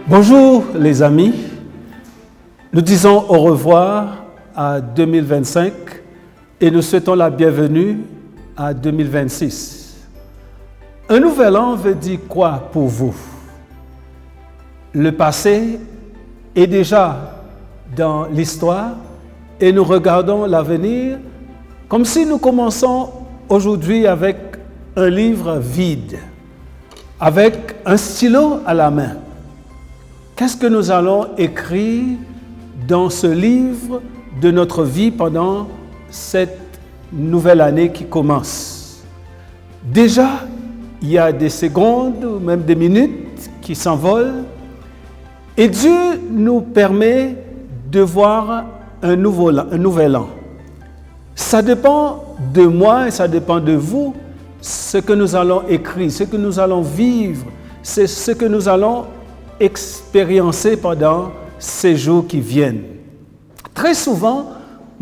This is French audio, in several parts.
Bonjour les amis, nous disons au revoir à 2025 et nous souhaitons la bienvenue à 2026. Un nouvel an veut dire quoi pour vous? Le passé est déjà dans l'histoire et nous regardons l'avenir comme si nous commençons aujourd'hui avec un livre vide, avec un stylo à la main. Qu'est-ce que nous allons écrire dans ce livre de notre vie pendant cette nouvelle année qui commence? Déjà, il y a des secondes ou même des minutes qui s'envolent et Dieu nous permet de voir un nouvel an. Ça dépend de moi et ça dépend de vous, ce que nous allons écrire, ce que nous allons vivre, c'est ce que nous allons expériencer pendant ces jours qui viennent. Très souvent,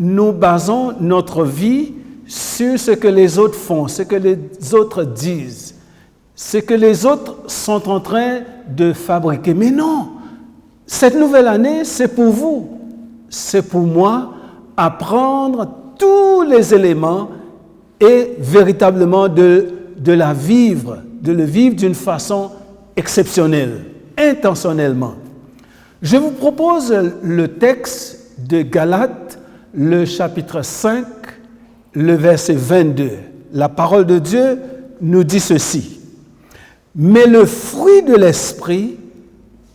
nous basons notre vie sur ce que les autres font, ce que les autres disent, ce que les autres sont en train de fabriquer. Mais non, cette nouvelle année, c'est pour vous, c'est pour moi, apprendre tous les éléments et véritablement de le vivre d'une façon exceptionnelle, intentionnellement. Je vous propose le texte de Galates, le chapitre 5, le verset 22. La parole de Dieu nous dit ceci. Mais le fruit de l'esprit,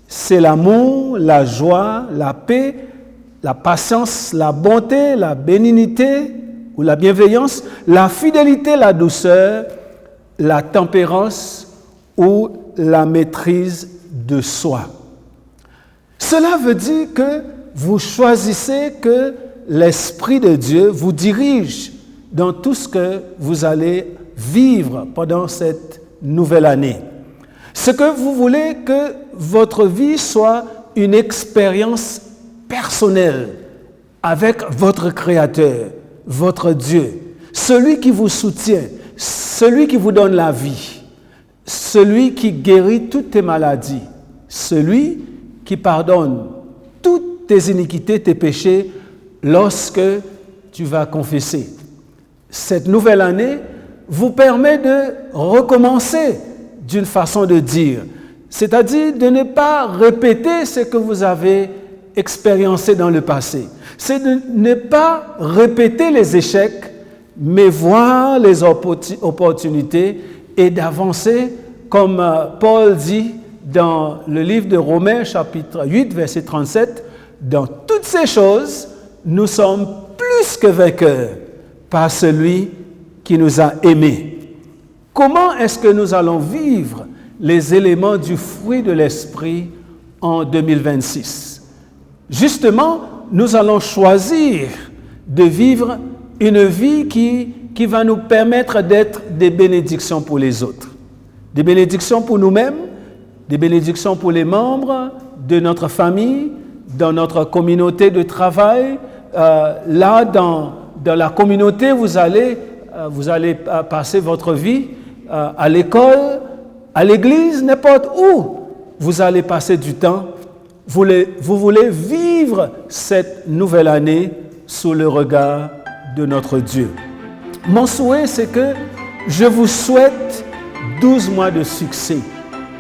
c'est l'amour, la joie, la paix, la patience, la bonté, la bénignité ou la bienveillance, la fidélité, la douceur, la tempérance ou la maîtrise de soi. Cela veut dire que vous choisissez que l'Esprit de Dieu vous dirige dans tout ce que vous allez vivre pendant cette nouvelle année. Ce que vous voulez que votre vie soit une expérience personnelle avec votre Créateur, votre Dieu, celui qui vous soutient, celui qui vous donne la vie, celui qui guérit toutes tes maladies, celui qui pardonne toutes tes iniquités, tes péchés, lorsque tu vas confesser. Cette nouvelle année vous permet de recommencer d'une façon de dire, c'est-à-dire de ne pas répéter ce que vous avez expériencé dans le passé. C'est de ne pas répéter les échecs, mais voir les opportunités et d'avancer, comme Paul dit dans le livre de Romains, chapitre 8, verset 37, « Dans toutes ces choses, nous sommes plus que vainqueurs par celui qui nous a aimés. » Comment est-ce que nous allons vivre les éléments du fruit de l'Esprit en 2026? Justement, nous allons choisir de vivre une vie qui va nous permettre d'être des bénédictions pour les autres. Des bénédictions pour nous-mêmes, des bénédictions pour les membres de notre famille, dans notre communauté de travail. Là, dans la communauté, vous allez passer votre vie à l'école, à l'église, n'importe où. Vous allez passer du temps. Vous voulez vivre cette nouvelle année sous le regard de notre Dieu. Mon souhait, c'est que je vous souhaite 12 mois de succès.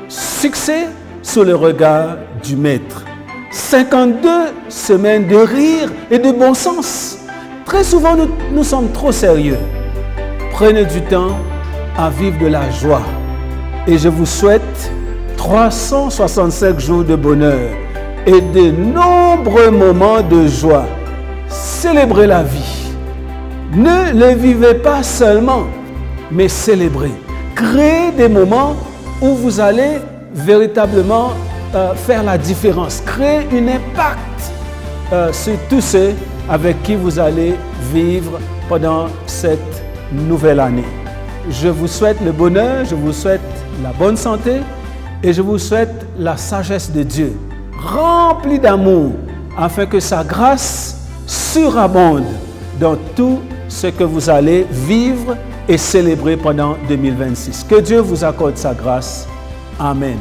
Succès sous le regard du Maître. 52 semaines de rire et de bon sens. Très souvent, nous sommes trop sérieux. Prenez du temps à vivre de la joie. Et je vous souhaite 365 jours de bonheur et de nombreux moments de joie. Célébrez la vie. Ne le vivez pas seulement, mais célébrez. Créez des moments où vous allez véritablement faire la différence. Créez un impact sur tous ceux avec qui vous allez vivre pendant cette nouvelle année. Je vous souhaite le bonheur, je vous souhaite la bonne santé et je vous souhaite la sagesse de Dieu, remplie d'amour, afin que sa grâce surabonde dans tout ce que vous allez vivre et célébrer pendant 2026. Que Dieu vous accorde sa grâce. Amen.